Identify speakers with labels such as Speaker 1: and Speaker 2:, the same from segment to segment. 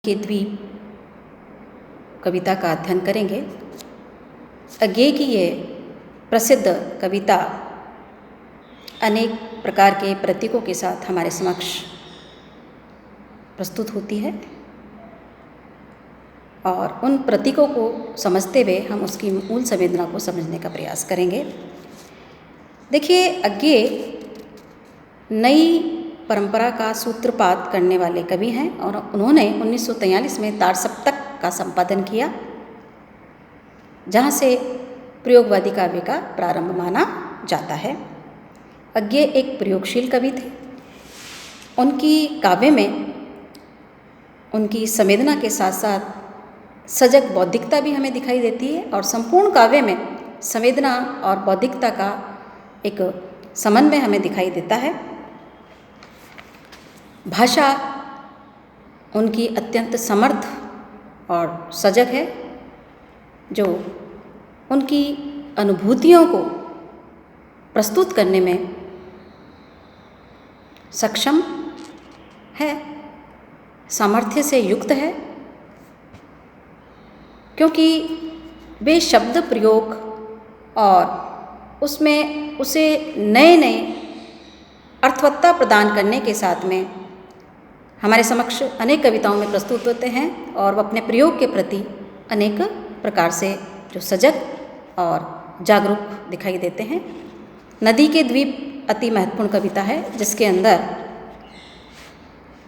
Speaker 1: के द्वीप कविता का अध्ययन करेंगे। अज्ञेय की ये प्रसिद्ध कविता अनेक प्रकार के प्रतीकों के साथ हमारे समक्ष प्रस्तुत होती है और उन प्रतीकों को समझते हुए हम उसकी मूल संवेदना को समझने का प्रयास करेंगे। देखिए, अज्ञेय नई परंपरा का सूत्रपात करने वाले कवि हैं और उन्होंने 1943 में तार सप्तक का संपादन किया, जहाँ से प्रयोगवादी काव्य का प्रारंभ माना जाता है। अज्ञेय एक प्रयोगशील कवि थे। उनकी काव्य में उनकी संवेदना के साथ साथ सजग बौद्धिकता भी हमें दिखाई देती है और संपूर्ण काव्य में संवेदना और बौद्धिकता का एक समन्वय हमें दिखाई देता है। भाषा उनकी अत्यंत समर्थ और सजग है, जो उनकी अनुभूतियों को प्रस्तुत करने में सक्षम है, सामर्थ्य से युक्त है, क्योंकि वे शब्द प्रयोग और उसमें उसे नए नए अर्थवत्ता प्रदान करने के साथ में हमारे समक्ष अनेक कविताओं में प्रस्तुत होते हैं और वह अपने प्रयोग के प्रति अनेक प्रकार से जो सजग और जागरूक दिखाई देते हैं। नदी के द्वीप अति महत्वपूर्ण कविता है, जिसके अंदर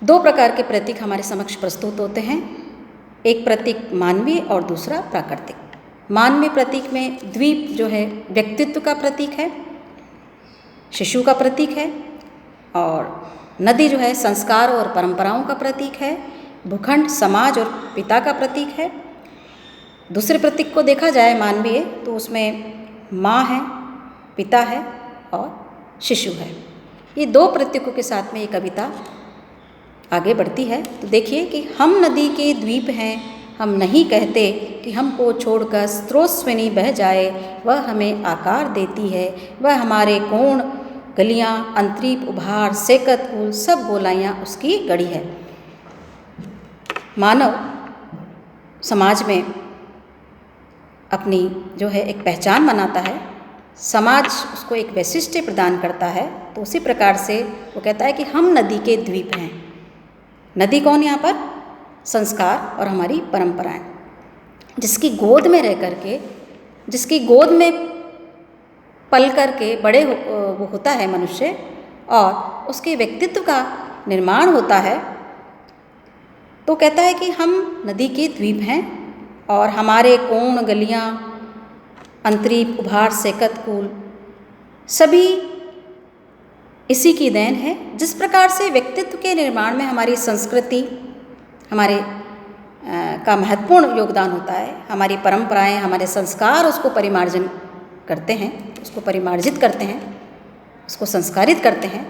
Speaker 1: दो प्रकार के प्रतीक हमारे समक्ष प्रस्तुत होते हैं। एक प्रतीक मानवीय और दूसरा प्राकृतिक। मानवीय प्रतीक में द्वीप जो है व्यक्तित्व का प्रतीक है, शिशु का प्रतीक है, और नदी जो है संस्कार और परंपराओं का प्रतीक है। भूखंड समाज और पिता का प्रतीक है। दूसरे प्रतीक को देखा जाए मानवीय, तो उसमें माँ है, पिता है और शिशु है। ये दो प्रतीकों के साथ में ये कविता आगे बढ़ती है। तो देखिए कि हम नदी के द्वीप हैं, हम नहीं कहते कि हमको छोड़कर स्रोतस्विनी बह जाए, वह हमें आकार देती है, वह हमारे कोण गलियाँ अंतरीप उभार सेकत कुल सब गोलाइयाँ उसकी गढ़ी है। मानव समाज में अपनी जो है एक पहचान बनाता है, समाज उसको एक वैशिष्ट्य प्रदान करता है। तो उसी प्रकार से वो कहता है कि हम नदी के द्वीप हैं। नदी कौन यहाँ पर? संस्कार और हमारी परंपराएं, जिसकी गोद में रह करके, जिसकी गोद में पल करके बड़े वो होता है मनुष्य और उसके व्यक्तित्व का निर्माण होता है। तो कहता है कि हम नदी के द्वीप हैं और हमारे कोण गलियाँ अंतरीप उभार सेकत कुल सभी इसी की देन है। जिस प्रकार से व्यक्तित्व के निर्माण में हमारी संस्कृति हमारे का महत्वपूर्ण योगदान होता है, हमारी परंपराएं हमारे संस्कार उसको परिमार्जन करते हैं, उसको परिमार्जित करते हैं, उसको संस्कारित करते हैं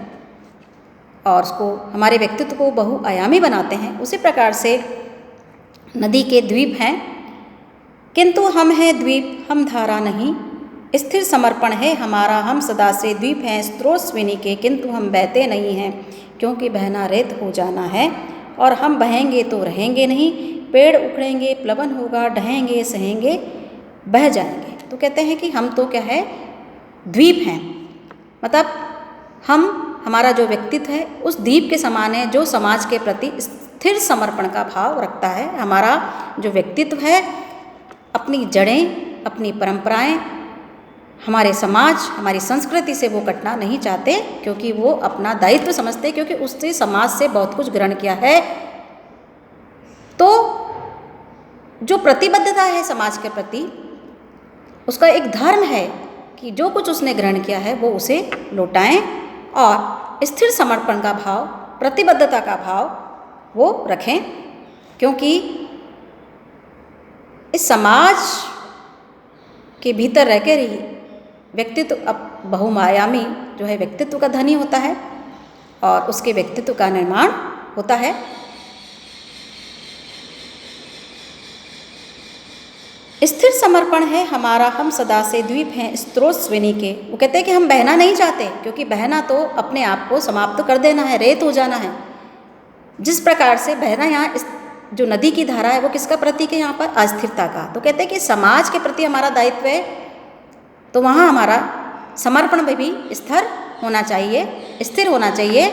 Speaker 1: और उसको हमारे व्यक्तित्व को बहुआयामी बनाते हैं। उसी प्रकार से नदी के द्वीप हैं, किंतु हम हैं द्वीप, हम धारा नहीं, स्थिर समर्पण है हमारा, हम सदा से द्वीप हैं स्रोतस्विनी के, किंतु हम बहते नहीं हैं, क्योंकि बहना रेत हो जाना है और हम बहेंगे तो रहेंगे नहीं, पेड़ उखड़ेंगे प्लवन होगा, ढहेंगे सहेंगे बह जाएंगे। तो कहते हैं कि हम तो क्या है, द्वीप हैं, मतलब हमारा जो व्यक्तित्व है उस द्वीप के समान है, जो समाज के प्रति स्थिर समर्पण का भाव रखता है। हमारा जो व्यक्तित्व है, अपनी जड़ें अपनी परंपराएं हमारे समाज हमारी संस्कृति से वो कटना नहीं चाहते, क्योंकि वो अपना दायित्व समझते, क्योंकि उसने समाज से बहुत कुछ ग्रहण किया है। तो जो प्रतिबद्धता है समाज के प्रति, उसका एक धर्म है कि जो कुछ उसने ग्रहण किया है वो उसे लौटाएं और स्थिर समर्पण का भाव, प्रतिबद्धता का भाव वो रखें, क्योंकि इस समाज के भीतर रहकर ही व्यक्तित्व अब बहुआयामी जो है व्यक्तित्व का धनी होता है और उसके व्यक्तित्व का निर्माण होता है। स्थिर समर्पण है हमारा, हम सदा से द्वीप हैं स्रोतस्विनी के। वो कहते हैं कि हम बहना नहीं चाहते, क्योंकि बहना तो अपने आप को समाप्त कर देना है, रेत हो जाना है। जिस प्रकार से बहना यहाँ जो नदी की धारा है वो किसका प्रतीक है यहाँ पर? अस्थिरता का। तो कहते हैं कि समाज के प्रति हमारा दायित्व है, तो वहाँ हमारा समर्पण में भी स्थिर होना चाहिए, स्थिर होना चाहिए।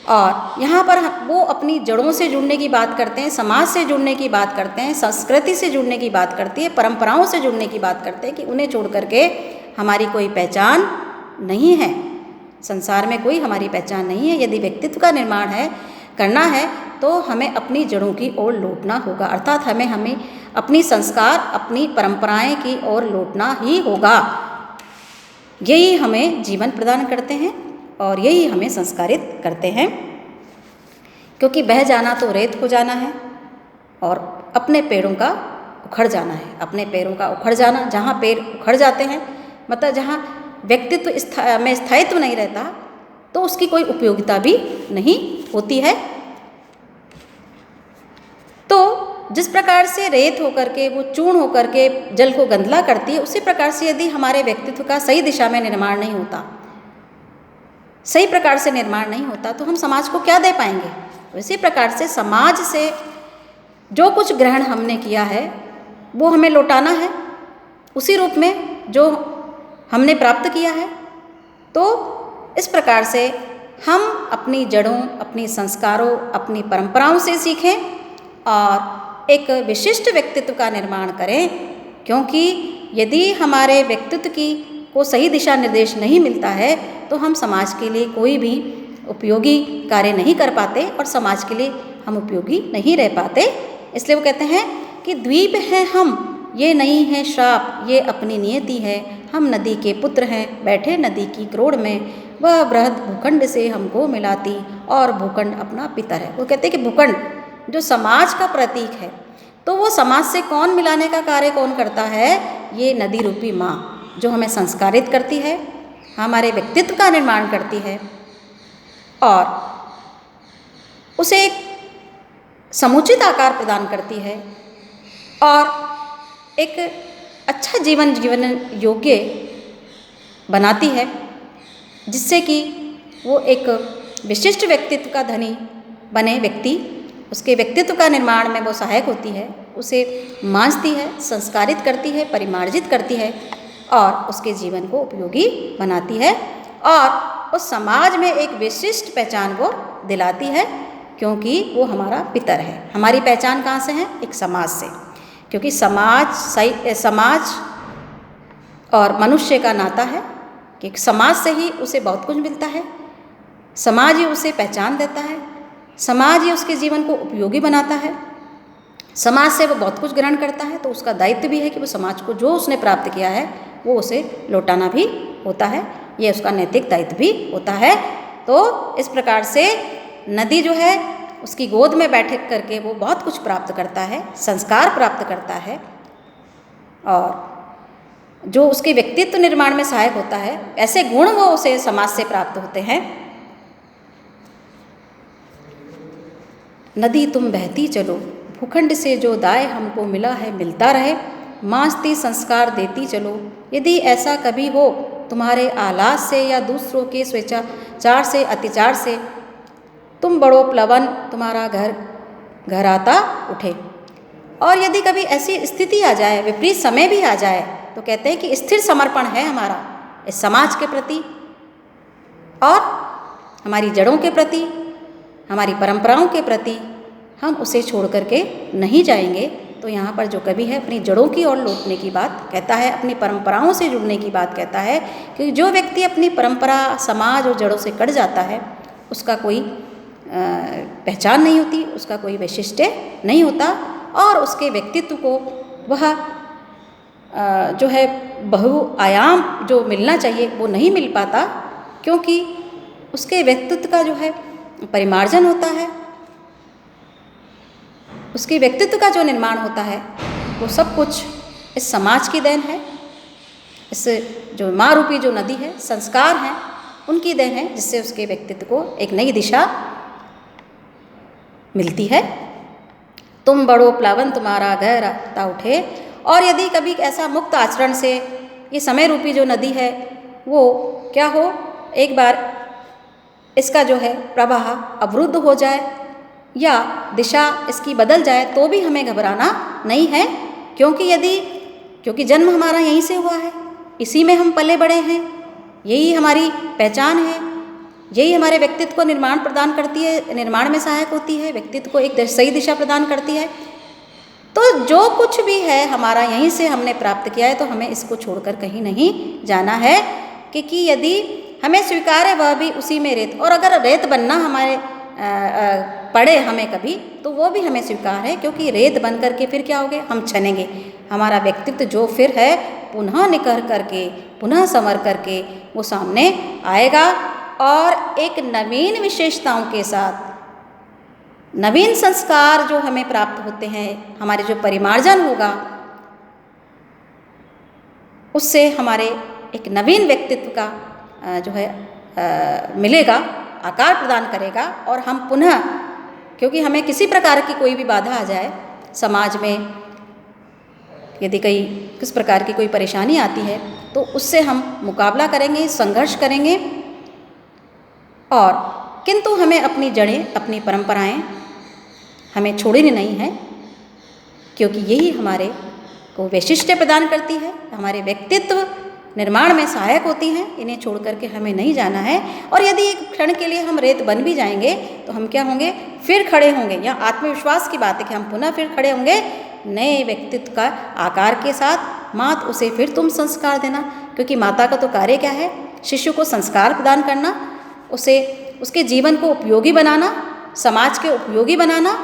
Speaker 1: और यहाँ पर वो अपनी जड़ों से जुड़ने की बात करते हैं, समाज से जुड़ने की बात करते हैं, संस्कृति से जुड़ने की बात करती है, परंपराओं से जुड़ने की बात करते हैं कि उन्हें छोड़ करके हमारी कोई पहचान नहीं है, संसार में कोई हमारी पहचान नहीं है। यदि व्यक्तित्व का निर्माण है, करना है, तो हमें अपनी जड़ों की ओर लौटना होगा, अर्थात हमें अपनी संस्कार, अपनी परंपराएं की ओर लौटना ही होगा। यही हमें जीवन प्रदान करते हैं और यही हमें संस्कारित करते हैं, क्योंकि बह जाना तो रेत हो जाना है और अपने पैरों का उखड़ जाना है। अपने पैरों का उखड़ जाना, जहाँ पैर उखड़ जाते हैं, मतलब जहाँ व्यक्तित्व में स्थायित्व नहीं रहता, तो उसकी कोई उपयोगिता भी नहीं होती है। तो जिस प्रकार से रेत होकर के, वो चूर्ण होकर के जल को गंदला करती है, उसी प्रकार से यदि हमारे व्यक्तित्व का सही दिशा में निर्माण नहीं होता, सही प्रकार से निर्माण नहीं होता, तो हम समाज को क्या दे पाएंगे? उसी प्रकार से समाज से जो कुछ ग्रहण हमने किया है वो हमें लौटाना है उसी रूप में जो हमने प्राप्त किया है। तो इस प्रकार से हम अपनी जड़ों, अपनी संस्कारों, अपनी परंपराओं से सीखें और एक विशिष्ट व्यक्तित्व का निर्माण करें, क्योंकि यदि हमारे व्यक्तित्व को सही दिशा निर्देश नहीं मिलता है तो हम समाज के लिए कोई भी उपयोगी कार्य नहीं कर पाते और समाज के लिए हम उपयोगी नहीं रह पाते। इसलिए वो कहते हैं कि द्वीप हैं हम, ये नहीं है श्राप, ये अपनी नियति है। हम नदी के पुत्र हैं, बैठे नदी की क्रोड़ में, वह बृहद भूखंड से हमको मिलाती और भूखंड अपना पितर है। वो कहते हैं कि भूखंड जो समाज का प्रतीक है, तो वो समाज से कौन मिलाने का कार्य कौन करता है? ये नदी रूपी माँ, जो हमें संस्कारित करती है, हमारे व्यक्तित्व का निर्माण करती है और उसे एक समुचित आकार प्रदान करती है और एक अच्छा जीवन योग्य बनाती है, जिससे कि वो एक विशिष्ट व्यक्तित्व का धनी बने व्यक्ति, उसके व्यक्तित्व का निर्माण में वो सहायक होती है, उसे मांझती है, संस्कारित करती है, परिमार्जित करती है और उसके जीवन को उपयोगी बनाती है और उस समाज में एक विशिष्ट पहचान को दिलाती है, क्योंकि वो हमारा पितर है। हमारी पहचान कहाँ से है? एक समाज से, क्योंकि समाज और मनुष्य का नाता है कि समाज से ही उसे बहुत कुछ मिलता है, समाज ही उसे पहचान देता है, समाज ही उसके जीवन को उपयोगी बनाता है, समाज से वो बहुत कुछ ग्रहण करता है। तो उसका दायित्व भी है कि वो समाज को जो उसने प्राप्त किया है वो उसे लौटाना भी होता है, ये उसका नैतिक दायित्व भी होता है। तो इस प्रकार से नदी जो है उसकी गोद में बैठ करके वो बहुत कुछ प्राप्त करता है, संस्कार प्राप्त करता है और जो उसके व्यक्तित्व निर्माण में सहायक होता है, ऐसे गुण वो उसे समाज से प्राप्त होते हैं। नदी तुम बहती चलो, भूखंड से जो दाय हमको मिला है मिलता रहे, मांझती संस्कार देती चलो। यदि ऐसा कभी हो तुम्हारे आह्लाद से या दूसरों के स्वेच्छाचार से, अत्याचार से, तुम बड़ो प्लवन तुम्हारा घर आता उठे। और यदि कभी ऐसी स्थिति आ जाए, विपरीत समय भी आ जाए, तो कहते हैं कि स्थिर समर्पण है हमारा इस समाज के प्रति और हमारी जड़ों के प्रति, हमारी परंपराओं के प्रति, हम उसे छोड़ करके नहीं जाएंगे। तो यहाँ पर जो कवि है अपनी जड़ों की ओर लौटने की बात कहता है, अपनी परंपराओं से जुड़ने की बात कहता है, क्योंकि जो व्यक्ति अपनी परंपरा, समाज और जड़ों से कट जाता है उसका कोई पहचान नहीं होती, उसका कोई वैशिष्ट्य नहीं होता और उसके व्यक्तित्व को वह जो है बहुआयाम जो मिलना चाहिए वो नहीं मिल पाता, क्योंकि उसके व्यक्तित्व का जो है परिमार्जन होता है, उसके व्यक्तित्व का जो निर्माण होता है वो सब कुछ इस समाज की देन है, इस जो माँ रूपी जो नदी है, संस्कार हैं, उनकी देन है, जिससे उसके व्यक्तित्व को एक नई दिशा मिलती है। तुम बड़ो प्लावन तुम्हारा घर आता उठे। और यदि कभी ऐसा मुक्त आचरण से ये समय रूपी जो नदी है वो क्या हो, एक बार इसका जो है प्रवाह अवरुद्ध हो जाए या दिशा इसकी बदल जाए तो भी हमें घबराना नहीं है, क्योंकि जन्म हमारा यहीं से हुआ है, इसी में हम पले बड़े हैं, यही हमारी पहचान है, यही हमारे व्यक्तित्व को निर्माण में सहायक होती है, व्यक्तित्व को एक सही दिशा प्रदान करती है। तो जो कुछ भी है हमारा यहीं से हमने प्राप्त किया है, तो हमें इसको छोड़कर कहीं नहीं जाना है, क्योंकि यदि हमें स्वीकार है वह भी उसी में रेत, और अगर रेत बनना हमारे पड़े हमें कभी, तो वो भी हमें स्वीकार है, क्योंकि रेत बन करके फिर क्या होगे, हम छनेंगे। हमारा व्यक्तित्व जो फिर है पुनः निखर करके, पुनः संवर करके वो सामने आएगा, और एक नवीन विशेषताओं के साथ, नवीन संस्कार जो हमें प्राप्त होते हैं, हमारे जो परिमार्जन होगा, उससे हमारे एक नवीन व्यक्तित्व का जो है मिलेगा, आकार प्रदान करेगा, और हम पुनः, क्योंकि हमें किसी प्रकार की कोई भी बाधा आ जाए समाज में, यदि किस प्रकार की कोई परेशानी आती है, तो उससे हम मुकाबला करेंगे, संघर्ष करेंगे, और किंतु हमें अपनी जड़ें, अपनी परंपराएं हमें छोड़नी नहीं है, क्योंकि यही हमारे को वैशिष्ट्य प्रदान करती है, हमारे व्यक्तित्व निर्माण में सहायक होती हैं, इन्हें छोड़ करके हमें नहीं जाना है। और यदि एक क्षण के लिए हम रेत बन भी जाएंगे, तो हम क्या होंगे, फिर खड़े होंगे। यहाँ आत्मविश्वास की बात है कि हम पुनः फिर खड़े होंगे नए व्यक्तित्व का आकार के साथ। मात उसे फिर तुम संस्कार देना, क्योंकि माता का तो कार्य क्या है, शिशु को संस्कार प्रदान करना, उसे उसके जीवन को उपयोगी बनाना, समाज के उपयोगी बनाना।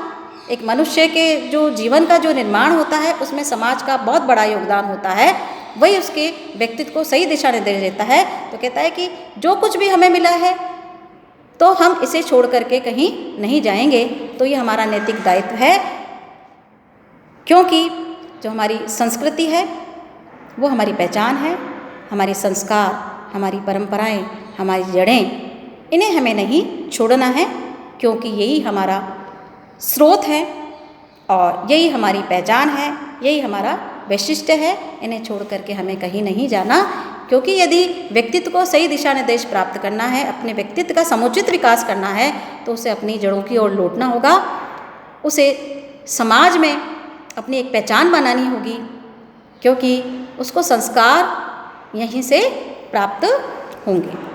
Speaker 1: एक मनुष्य के जो जीवन का जो निर्माण होता है, उसमें समाज का बहुत बड़ा योगदान होता है, वही उसके व्यक्तित्व को सही दिशा निर्देश देता है। तो कहता है कि जो कुछ भी हमें मिला है, तो हम इसे छोड़ करके कहीं नहीं जाएंगे। तो ये हमारा नैतिक दायित्व है, क्योंकि जो हमारी संस्कृति है वो हमारी पहचान है, हमारी संस्कार, हमारी परंपराएं, हमारी जड़ें, इन्हें हमें नहीं छोड़ना है, क्योंकि यही हमारा स्रोत है और यही हमारी पहचान है, यही हमारा वैशिष्ट्य है। इन्हें छोड़ करके हमें कहीं नहीं जाना, क्योंकि यदि व्यक्तित्व को सही दिशा निर्देश प्राप्त करना है, अपने व्यक्तित्व का समुचित विकास करना है, तो उसे अपनी जड़ों की ओर लौटना होगा, उसे समाज में अपनी एक पहचान बनानी होगी, क्योंकि उसको संस्कार यहीं से प्राप्त होंगे।